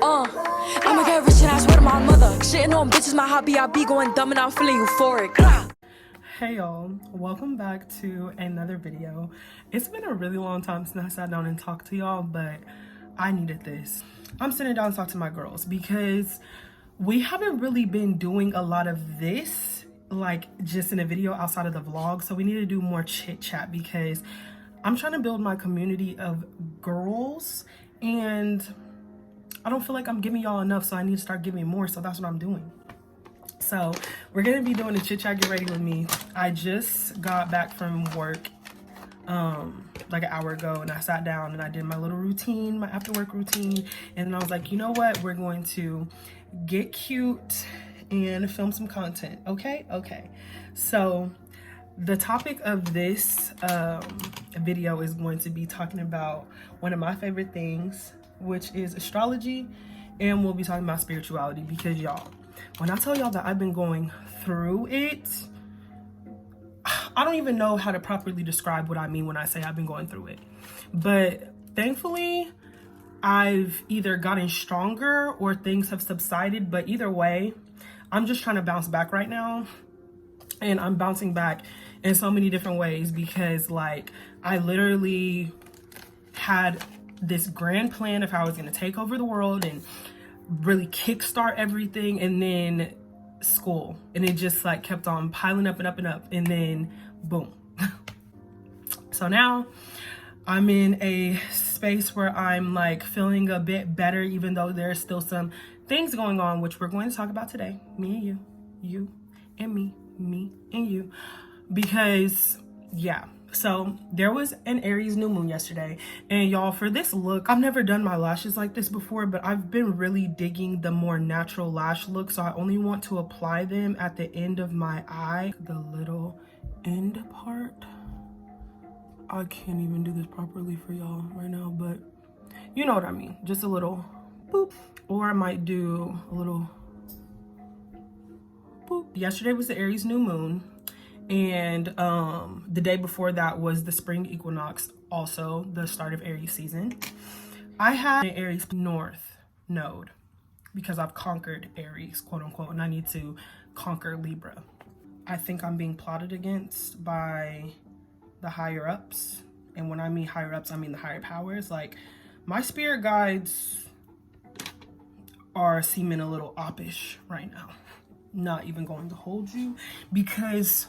I'ma get rich and I swear to my mother. Shitting on bitches, my hobby. I be going dumb and I'm feeling euphoric. Hey y'all, welcome back to another video. It's been a really long time since I sat down and talked to y'all, but I needed this. I'm sitting down to talk to my girls because we haven't really been doing a lot of this, like just in a video outside of the vlog. So we need to do more chit chat because I'm trying to build my community of girls and I don't feel like I'm giving y'all enough, so I need to start giving more. So that's what I'm doing. So we're gonna be doing a chit chat. Get ready with me. I just got back from work like an hour ago, and I sat down and I did my little routine, my after work routine, and then I was like, you know what, we're going to get cute and film some content. Okay, so the topic of this video is going to be talking about one of my favorite things, which is astrology, and we'll be talking about spirituality because y'all, when I tell y'all that I've been going through it, I don't even know how to properly describe what I mean when I say I've been going through it. But thankfully, I've either gotten stronger or things have subsided. But either way, I'm just trying to bounce back right now. And I'm bouncing back in so many different ways because, like, I literally had this grand plan of how I was going to take over the world and really kickstart everything, and then school, and it just like kept on piling up and up and up, and then boom. So now I'm in a space where I'm like feeling a bit better, even though there's still some things going on, which we're going to talk about today. Me and you and me and you, because yeah. So there was an Aries new moon yesterday, and y'all, for this look, I've never done my lashes like this before, but I've been really digging the more natural lash look. So I only want to apply them at the end of my eye, the little end part. I can't even do this properly for y'all right now, but you know what I mean. Just a little boop, or I might do a little boop. Yesterday was the Aries new moon. And the day before that was the spring equinox, also the start of Aries season. I had an Aries North node because I've conquered Aries, quote unquote, and I need to conquer Libra. I think I'm being plotted against by the higher ups. And when I mean higher ups, I mean the higher powers. Like, my spirit guides are seeming a little oppish right now. Not even going to hold you, because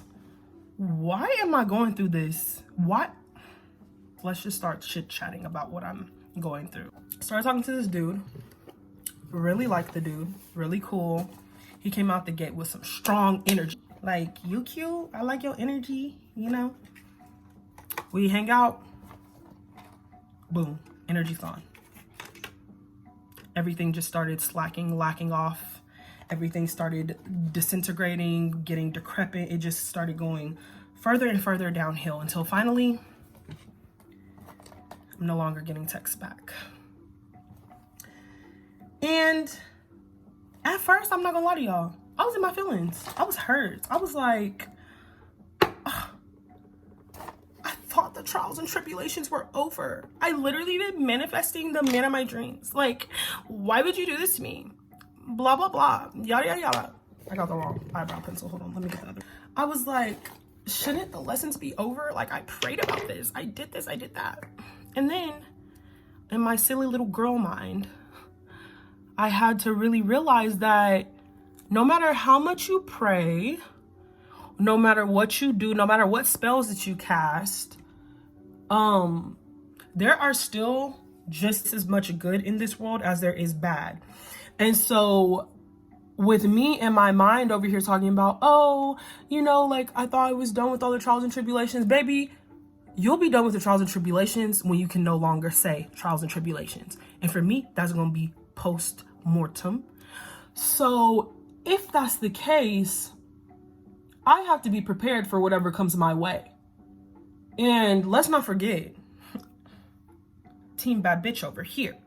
why am I going through this? What? Let's just start chit-chatting about what I'm going through. Started talking to this dude. Really like the dude. Really cool. He came out the gate with some strong energy. Like, you cute. I like your energy, you know? We hang out. Boom. Energy's gone. Everything just started slacking, lacking off. Everything started disintegrating, getting decrepit. It just started going further and further downhill until finally, I'm no longer getting texts back. And at first, I'm not gonna lie to y'all, I was in my feelings. I was hurt. I was like, I thought the trials and tribulations were over. I literally been manifesting the man of my dreams. Like, why would you do this to me? Blah, blah, blah, yada, yada, yada. I got the wrong eyebrow pencil. Hold on, let me get the other. I was like, shouldn't the lessons be over? Like, I prayed about this. I did this, I did that. And then, in my silly little girl mind, I had to really realize that no matter how much you pray, no matter what you do, no matter what spells that you cast, there are still just as much good in this world as there is bad. And so with me in my mind over here talking about, oh, you know, like, I thought I was done with all the trials and tribulations. Baby, you'll be done with the trials and tribulations when you can no longer say trials and tribulations. And for me, that's going to be post-mortem. So if that's the case, I have to be prepared for whatever comes my way. And let's not forget, team bad bitch over here.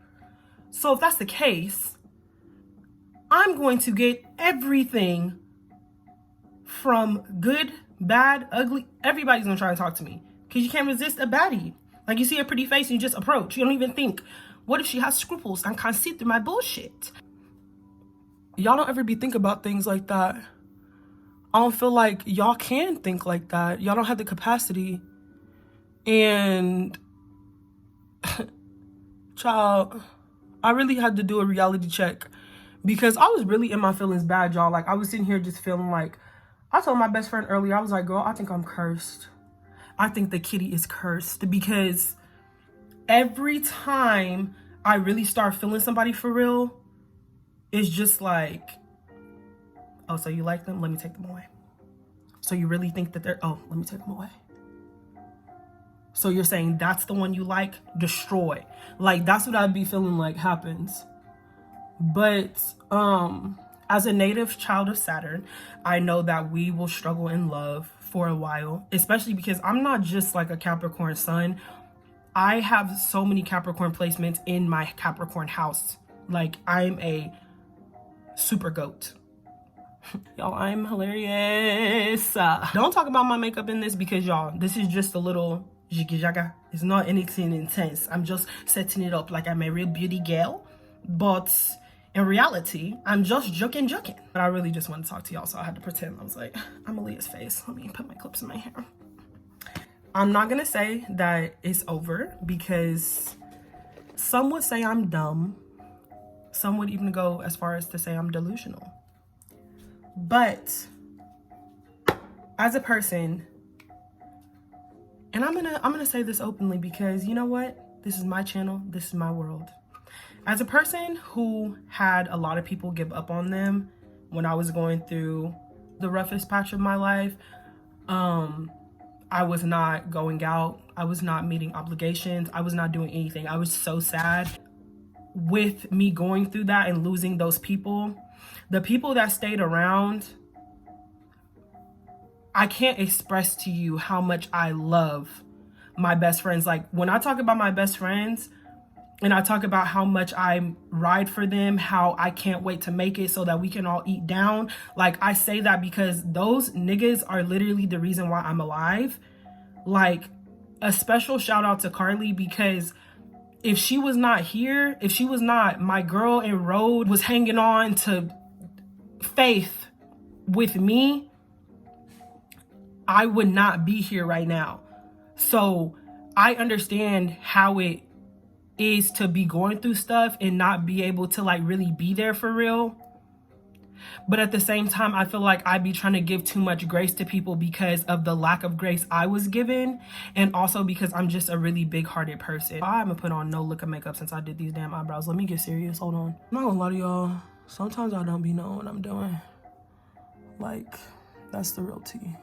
So if that's the case, I'm going to get everything from good, bad, ugly. Everybody's gonna try to talk to me because you can't resist a baddie. Like, you see a pretty face and you just approach. You don't even think What if she has scruples and can't see through my bullshit? Y'all don't ever be thinking about things like that. I don't feel like y'all can think like that. Y'all don't have the capacity. And child, I really had to do a reality check because I was really in my feelings bad, y'all. Like, I was sitting here just feeling like, I told my best friend earlier, I was like, girl, I think I'm cursed. I think the kitty is cursed, because every time I really start feeling somebody for real, it's just like, oh, so you like them? Let me take them away. So you really think that they're, oh, let me take them away. So you're saying that's the one you like? Destroy. Like, that's what I'd be feeling like happens. But as a native child of Saturn, I know that we will struggle in love for a while, especially because I'm not just like a Capricorn sun. I have so many Capricorn placements in my Capricorn house. Like, I'm a super goat. Y'all, I'm hilarious. Don't talk about my makeup in this, because y'all, this is just a little jiggy jaga. It's not anything intense. I'm just setting it up like I'm a real beauty girl, but in reality, I'm just joking. But I really just want to talk to y'all, so I had to pretend. I was like, I'm Aaliyah's face. Let me put my clips in my hair. I'm not gonna say that it's over, because some would say I'm dumb. Some would even go as far as to say I'm delusional. But as a person, and I'm gonna say this openly, because you know what? This is my channel. This is my world. As a person who had a lot of people give up on them when I was going through the roughest patch of my life, I was not going out. I was not meeting obligations. I was not doing anything. I was so sad. With me going through that and losing those people, the people that stayed around, I can't express to you how much I love my best friends. Like, when I talk about my best friends and I talk about how much I ride for them, how I can't wait to make it so that we can all eat down, like, I say that because those niggas are literally the reason why I'm alive. Like, a special shout out to Carly, because if she was not here, if she was not my girl and road was hanging on to faith with me, I would not be here right now. So I understand how it is to be going through stuff and not be able to like really be there for real. But at the same time, I feel like I be trying to give too much grace to people because of the lack of grace I was given. And also because I'm just a really big-hearted person. I haven't put on no lick of makeup since I did these damn eyebrows. Let me get serious. Hold on. I'm not gonna lie to y'all. Sometimes I don't be knowing what I'm doing. Like, that's the real tea.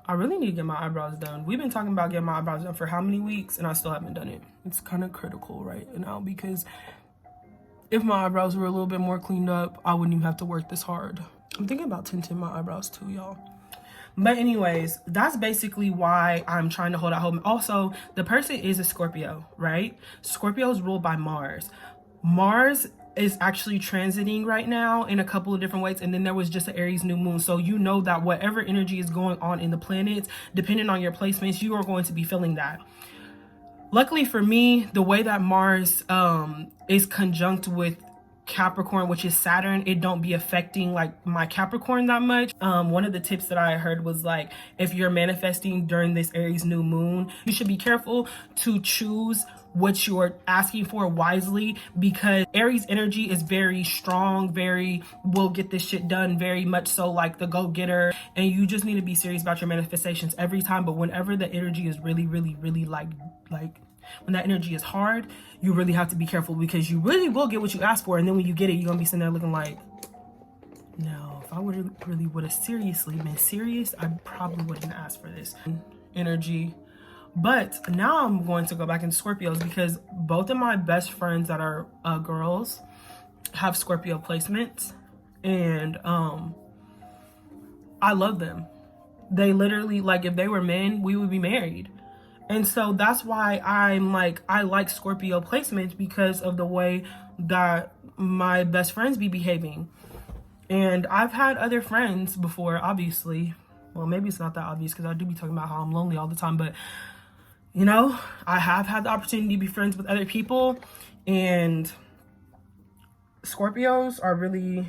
I really need to get my eyebrows done. We've been talking about getting my eyebrows done for how many weeks, and I still haven't done it. It's kind of critical right now, because if my eyebrows were a little bit more cleaned up, I wouldn't even have to work this hard. I'm thinking about tinting my eyebrows too, y'all. But anyways, that's basically why I'm trying to hold out hope. Also, the person is a Scorpio, right? Scorpio is ruled by Mars. Mars is actually transiting right now in a couple of different ways, and then there was just an Aries new moon. So you know that whatever energy is going on in the planets, depending on your placements, you are going to be feeling that. Luckily for me, the way that Mars is conjunct with Capricorn, which is Saturn, it don't be affecting like my Capricorn that much. One of the tips that I heard was like, if you're manifesting during this Aries new moon, you should be careful to choose what you're asking for wisely, because Aries energy is very strong, very will get this shit done, very much so like the go-getter, and you just need to be serious about your manifestations every time. But whenever the energy is really like when that energy is hard, you really have to be careful, because you really will get what you ask for, and then when you get it, you're gonna be sitting there looking like, no, if I would have seriously been serious, I probably wouldn't ask for this energy. But now I'm going to go back into Scorpios, because both of my best friends that are girls have Scorpio placements, and I love them. They literally, like, if they were men, we would be married. And so that's why I'm like, I like Scorpio placements, because of the way that my best friends be behaving. And I've had other friends before, obviously. Well, maybe it's not that obvious, because I do be talking about how I'm lonely all the time, but you know, I have had the opportunity to be friends with other people, and Scorpios are really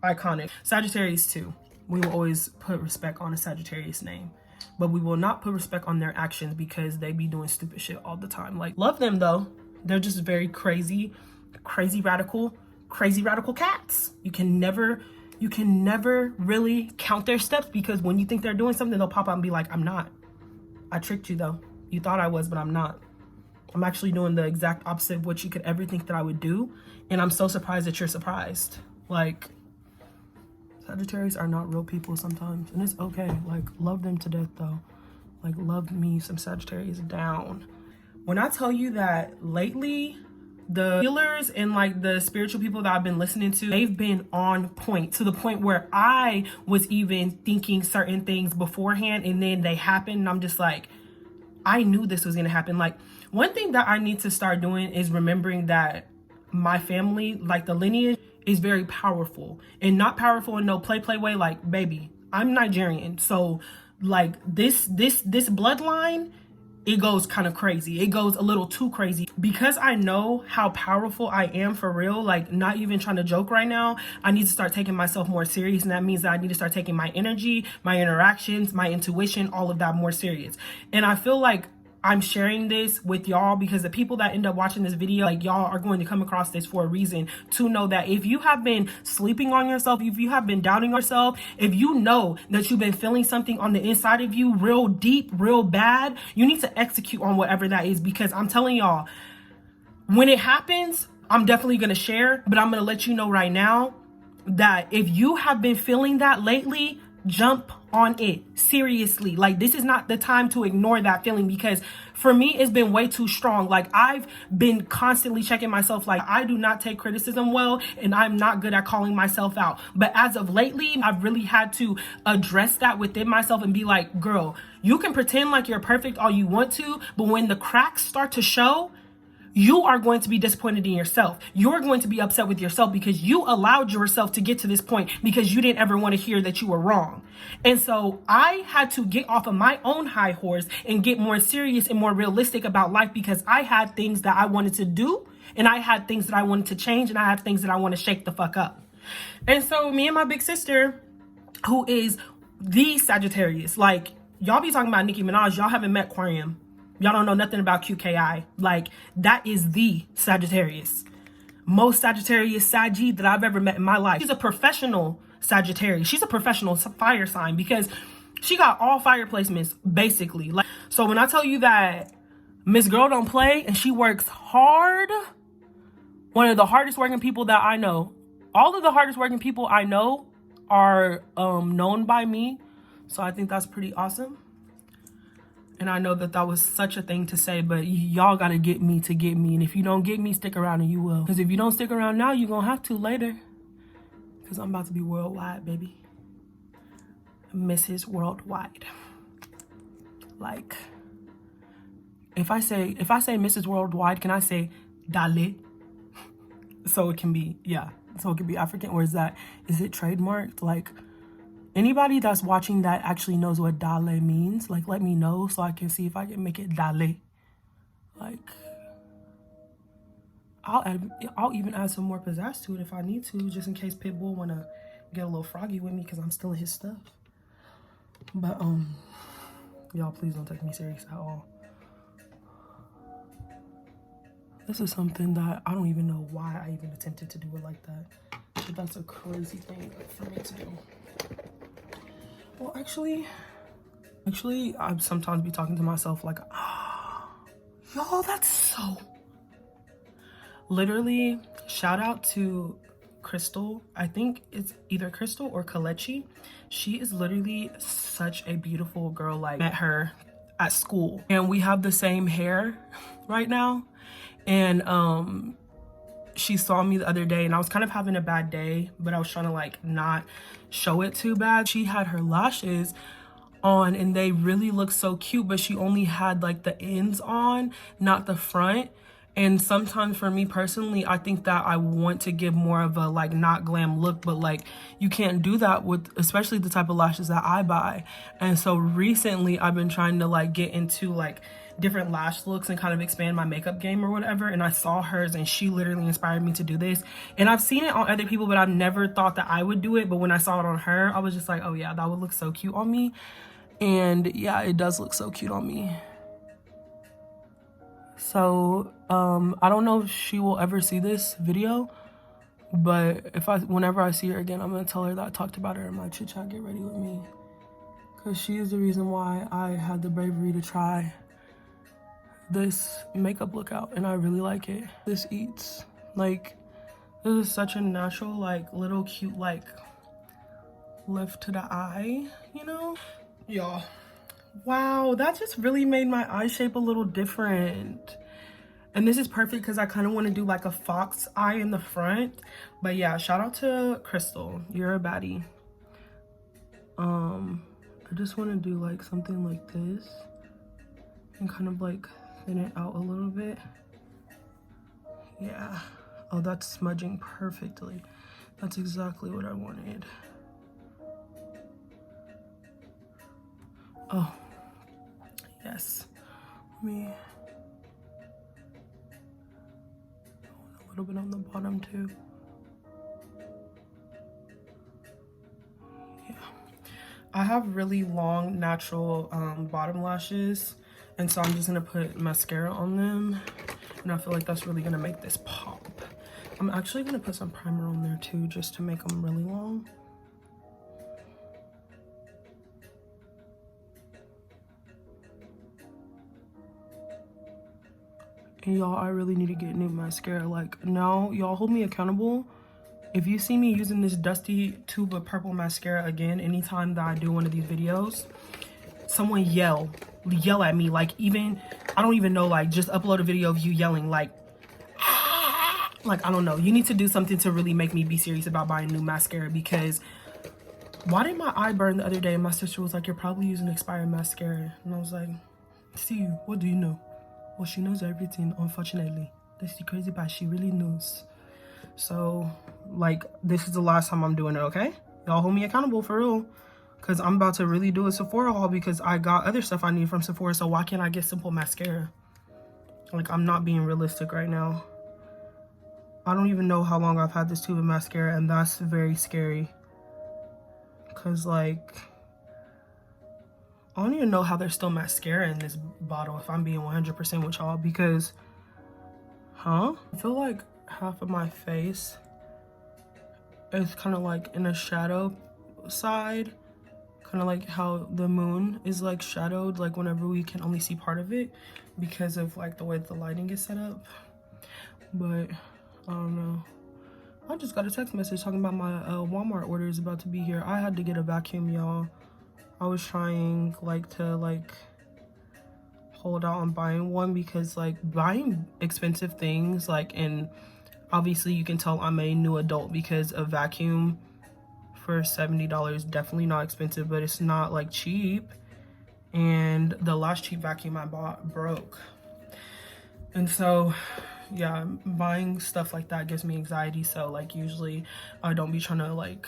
iconic. Sagittarius too. We will always put respect on a Sagittarius name, but we will not put respect on their actions because they be doing stupid shit all the time. Like, love them though. They're just very crazy radical cats. You can never really count their steps, because when you think they're doing something, they'll pop out and be like, I'm not. I tricked you though. You thought I was, but I'm not. I'm actually doing the exact opposite of what you could ever think that I would do. And I'm so surprised that you're surprised. Like, Sagittarius are not real people sometimes, and it's okay. Like, love them to death though. Like, love me some Sagittarius down. When I tell you that lately, the healers and like the spiritual people that I've been listening to, they've been on point, to the point where I was even thinking certain things beforehand, and then they happen, and I'm just like, I knew this was gonna happen. Like, one thing that I need to start doing is remembering that my family, like the lineage, is very powerful, and not powerful in no play way. Like, baby, I'm Nigerian, so like this bloodline, it goes kind of crazy. It goes a little too crazy, because I know how powerful I am for real. Like, not even trying to joke right now. I need to start taking myself more serious, and that means that I need to start taking my energy, my interactions, my intuition, all of that more serious. And I feel like I'm sharing this with y'all because the people that end up watching this video, like, y'all are going to come across this for a reason, to know that if you have been sleeping on yourself, if you have been doubting yourself, if you know that you've been feeling something on the inside of you real deep, real bad, you need to execute on whatever that is. Because I'm telling y'all, when it happens, I'm definitely going to share, but I'm going to let you know right now that if you have been feeling that lately, jump on it. Seriously. Like, this is not the time to ignore that feeling, because for me, it's been way too strong. Like, I've been constantly checking myself. Like, I do not take criticism well, and I'm not good at calling myself out. But as of lately, I've really had to address that within myself and be like, girl, you can pretend like you're perfect all you want to, but when the cracks start to show, you are going to be disappointed in yourself. You're going to be upset with yourself because you allowed yourself to get to this point because you didn't ever want to hear that you were wrong. And so I had to get off of my own high horse and get more serious and more realistic about life, because I had things that I wanted to do, and I had things that I wanted to change, and I had things that I want to shake the fuck up. And so me and my big sister, who is the Sagittarius, like, y'all be talking about Nicki Minaj, y'all haven't met grwm. Y'all don't know nothing about QKI. Like, that is the Sagittarius. Most Sagittarius Saggy that I've ever met in my life. She's a professional Sagittarius. She's a professional fire sign, because she got all fire placements, basically. Like, so when I tell you that Miss Girl don't play and she works hard, one of the hardest working people that I know. All of the hardest working people I know are known by me. So I think that's pretty awesome. And I know that that was such a thing to say, but y'all gotta get me to get me. And if you don't get me, stick around and you will. Because if you don't stick around now, you're gonna have to later. Because I'm about to be worldwide, baby. Mrs. Worldwide. Like, if I say Mrs. Worldwide, can I say Dale? So it can be, yeah. So it can be African, or is it trademarked? Like, anybody that's watching that actually knows what Dale means, like, let me know so I can see if I can make it Dale. Like, I'll even add some more pizzazz to it if I need to, just in case Pitbull wanna get a little froggy with me, because I'm still in his stuff. But y'all, please don't take me serious at all. This is something that I don't even know why I even attempted to do it like that. But that's a crazy thing for me to do. Well, actually, I sometimes be talking to myself like, y'all, that's so... Literally, shout out to Crystal. I think it's either Crystal or Kalechi. She is literally such a beautiful girl. Like, met her at school, and we have the same hair right now. And she saw me the other day, and I was kind of having a bad day, but I was trying to like not show it too bad. She had her lashes on and they really look so cute, but she only had like the ends on, not the front. And sometimes for me personally, I think that I want to give more of a like not glam look, but like you can't do that with especially the type of lashes that I buy. And so recently I've been trying to like get into like different lash looks and kind of expand my makeup game or whatever, and I saw hers and she literally inspired me to do this. And I've seen it on other people, but I've never thought that I would do it. But when I saw it on her, I was just like, oh yeah, that would look so cute on me. And yeah, it does look so cute on me. So I don't know if she will ever see this video, but whenever I see her again, I'm gonna tell her that I talked about her in my chit chat, get ready with me, because she is the reason why I had the bravery to try this makeup look out, and I really like it. This eats, like, this is such a natural, like, little cute, like, lift to the eye, you know? Y'all, wow, that just really made my eye shape a little different. And this is perfect because I kind of want to do like a fox eye in the front. But yeah, shout out to Crystal, you're a baddie. I just want to do like something like this and kind of like thin it out a little bit. Yeah. Oh, that's smudging perfectly. That's exactly what I wanted. Oh, yes. Let me... a little bit on the bottom too. Yeah. I have really long natural bottom lashes, and so I'm just gonna put mascara on them, and I feel like that's really gonna make this pop. I'm actually gonna put some primer on there too, just to make them really long. And y'all, I really need to get new mascara. Like, now, y'all hold me accountable. If you see me using this dusty tube of purple mascara again, anytime that I do one of these videos, someone yell at me. Like, even, I don't even know, like, just upload a video of you yelling, like, I don't know. You need to do something to really make me be serious about buying new mascara, because why did my eye burn the other day? And my sister was like, you're probably using expired mascara. And I was like, see, what do you know? Well, she knows everything, unfortunately. That's the crazy part. She really knows. So, like, this is the last time I'm doing it, okay? Y'all hold me accountable for real. Because I'm about to really do a Sephora haul, because I got other stuff I need from Sephora. So why can't I get simple mascara? Like, I'm not being realistic right now. I don't even know how long I've had this tube of mascara, and that's very scary. Because, like... I don't even know how there's still mascara in this bottle, if I'm being 100% with y'all, because, I feel like half of my face is kind of like in a shadow side, kind of like how the moon is like shadowed, like whenever we can only see part of it because of like the way the lighting is set up. But I don't know. I just got a text message talking about my Walmart order is about to be here. I had to get a vacuum, y'all. I was trying to hold out on buying one, because like buying expensive things, like, and obviously you can tell I'm a new adult, because a vacuum for $70 definitely not expensive, but it's not like cheap. And the last cheap vacuum I bought broke, and so yeah, buying stuff like that gives me anxiety. So like usually I don't be trying to like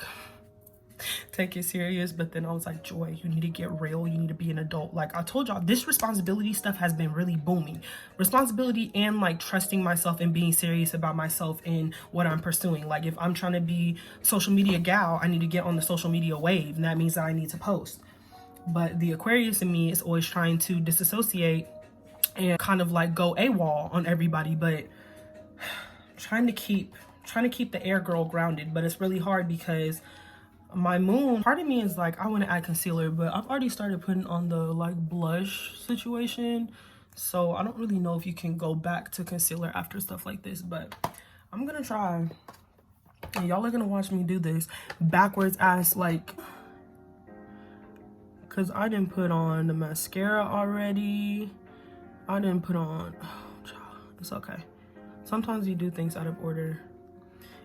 take it serious, but then I was like, Joy, you need to get real, you need to be an adult. Like I told y'all, this responsibility stuff has been really booming. Responsibility and like trusting myself and being serious about myself and what I'm pursuing. Like if I'm trying to be social media gal, I need to get on the social media wave, and that means that I need to post. But the Aquarius in me is always trying to disassociate and kind of like go AWOL on everybody, but trying to keep the air girl grounded. But it's really hard because my moon, part of me is like, I want to add concealer, but I've already started putting on the like blush situation, so I don't really know if you can go back to concealer after stuff like this, but I'm gonna try, and y'all are gonna watch me do this backwards ass, like, because I didn't put on the mascara already. I didn't put on, it's okay. Sometimes you do things out of order,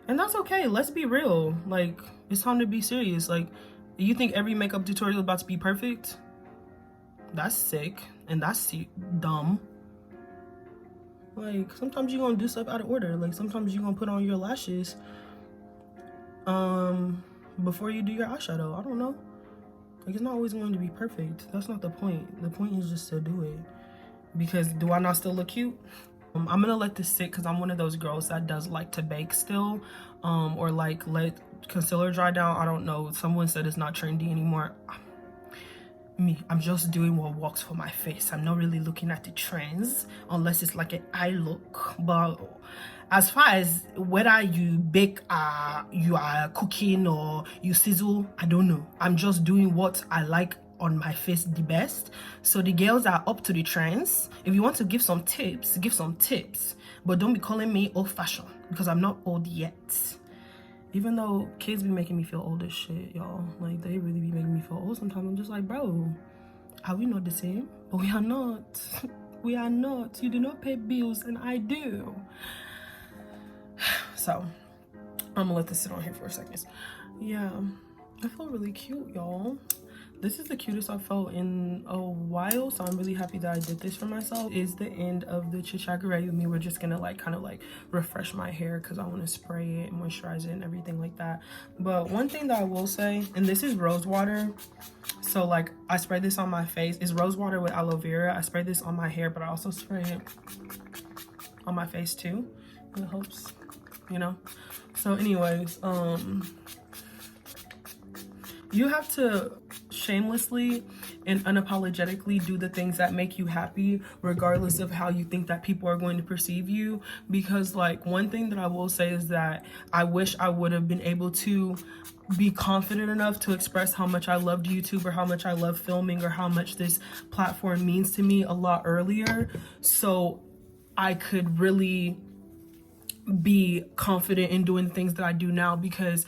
and that's okay. Let's be real. Like, it's time to be serious. Like, you think every makeup tutorial is about to be perfect? That's sick, and that's dumb. Like, sometimes you're gonna do stuff out of order. Like, sometimes you're gonna put on your lashes before you do your eyeshadow. I don't know. Like, it's not always going to be perfect. That's not the point. The point is just to do it. because do I not still look cute? I'm gonna let this sit because I'm one of those girls that does like to bake still, or like let concealer dry down. I don't know, someone said it's not trendy anymore. I'm just doing what works for my face. I'm not really looking at the trends unless it's like an eye look. But as far as whether you bake, you are cooking or you sizzle, I don't know. I'm just doing what I like on my face the best. So the girls are up to the trends. If you want to give some tips, give some tips, but don't be calling me old-fashioned because I'm not old yet. Even though kids be making me feel old as shit, y'all. Like, they really be making me feel old sometimes. I'm just like, bro, are we not the same? But we are not. We are not. You do not pay bills and I do. So I'm gonna let this sit on here for a second. Yeah, I feel really cute, y'all. This is the cutest I've felt in a while, so I'm really happy that I did this for myself. Is the end of the chit chat with me. We're just gonna like kind of like refresh my hair because I want to spray it, moisturize it, and everything like that. But one thing that I will say, and this is rose water, so like I spray this on my face. It's rose water with aloe vera. I spray this on my hair, but I also spray it on my face too. It helps, you know. So anyways, you have to shamelessly and unapologetically do the things that make you happy, regardless of how you think that people are going to perceive you. Because like, one thing that I will say is that I wish I would have been able to be confident enough to express how much I loved YouTube or how much I love filming or how much this platform means to me a lot earlier, so I could really be confident in doing the things that I do now. Because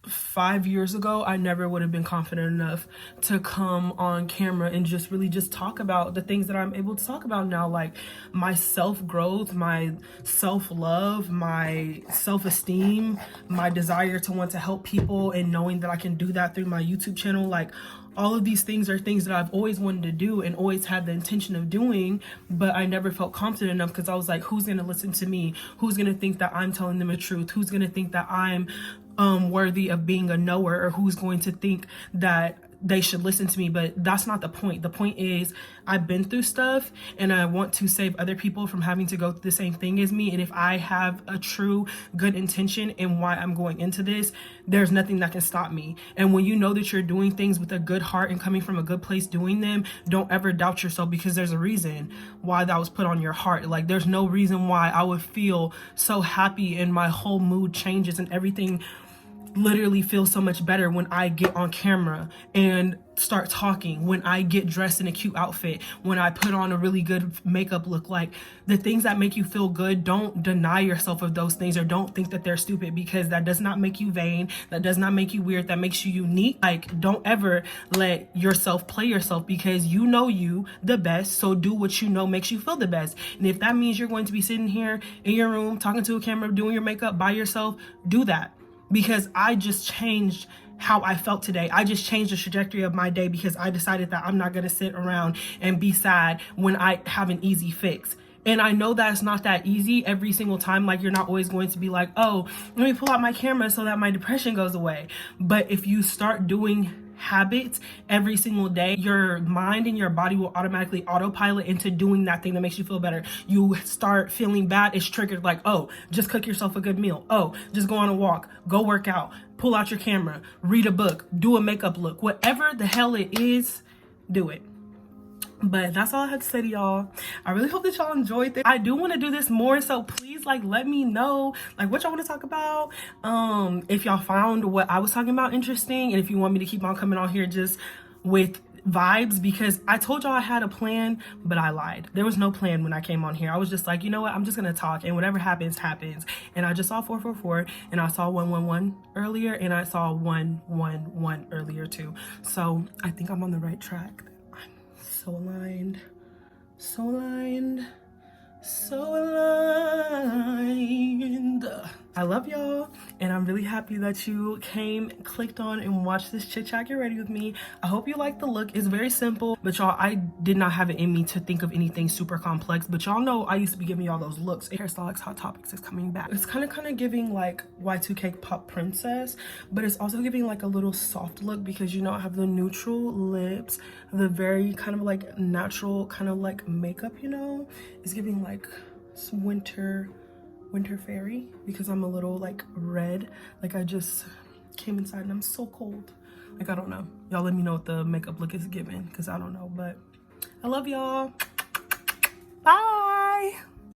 5 years ago, I never would have been confident enough to come on camera and just really just talk about the things that I'm able to talk about now, like my self-growth, my self-love, my self-esteem, my desire to want to help people, and knowing that I can do that through my YouTube channel. Like, all of these things are things that I've always wanted to do and always had the intention of doing, but I never felt confident enough because I was like, who's gonna listen to me? Who's gonna think that I'm telling them the truth? Who's gonna think that I'm worthy of being a knower, or who's going to think that they should listen to me? But that's not the point. The point is, I've been through stuff and I want to save other people from having to go through the same thing as me. And if I have a true good intention in why I'm going into this, there's nothing that can stop me. And when you know that you're doing things with a good heart and coming from a good place doing them, don't ever doubt yourself, because there's a reason why that was put on your heart. Like, there's no reason why I would feel so happy and my whole mood changes and everything literally feels so much better when I get on camera and start talking, when I get dressed in a cute outfit, when I put on a really good makeup look. Like, the things that make you feel good, don't deny yourself of those things, or don't think that they're stupid, because that does not make you vain, that does not make you weird, that makes you unique. Like, don't ever let yourself play yourself, because you know you the best, so do what you know makes you feel the best. And if that means you're going to be sitting here in your room talking to a camera, doing your makeup by yourself, do that. Because I just changed how I felt today. I just changed the trajectory of my day because I decided that I'm not going to sit around and be sad when I have an easy fix. And I know that it's not that easy every single time. Like, you're not always going to be like, oh, let me pull out my camera so that my depression goes away. But if you start doing habits every single day, your mind and your body will automatically autopilot into doing that thing that makes you feel better. You start feeling bad, it's triggered, like, oh, just cook yourself a good meal. Oh, just go on a walk, go work out, pull out your camera, read a book, do a makeup look, whatever the hell it is, do it. But that's all I had to say to y'all. I really hope that y'all enjoyed this. I do want to do this more, so please, like, let me know like what y'all want to talk about. If y'all found what I was talking about interesting, and if you want me to keep on coming on here just with vibes, because I told y'all I had a plan, but I lied. There was no plan when I came on here. I was just like, you know what, I'm just gonna talk, and whatever happens happens. And I just saw 444, and I saw 111 earlier, and I saw 111 earlier too. So I think I'm on the right track. So aligned, so aligned, so aligned. I love y'all, and I'm really happy that you came, clicked on, and watched this chit chat. Get ready with me. I hope you like the look. It's very simple, but y'all, I did not have it in me to think of anything super complex, but y'all know I used to be giving y'all those looks. Hairstyle's Hot Topics is coming back. It's kind of giving like Y2K pop princess, but it's also giving like a little soft look because, you know, I have the neutral lips, the very kind of like natural kind of like makeup, you know. It's giving like some winter fairy because I'm a little like red, like I just came inside and I'm so cold. Like, I don't know, y'all let me know what the makeup look is giving because I don't know, but I love y'all. Bye.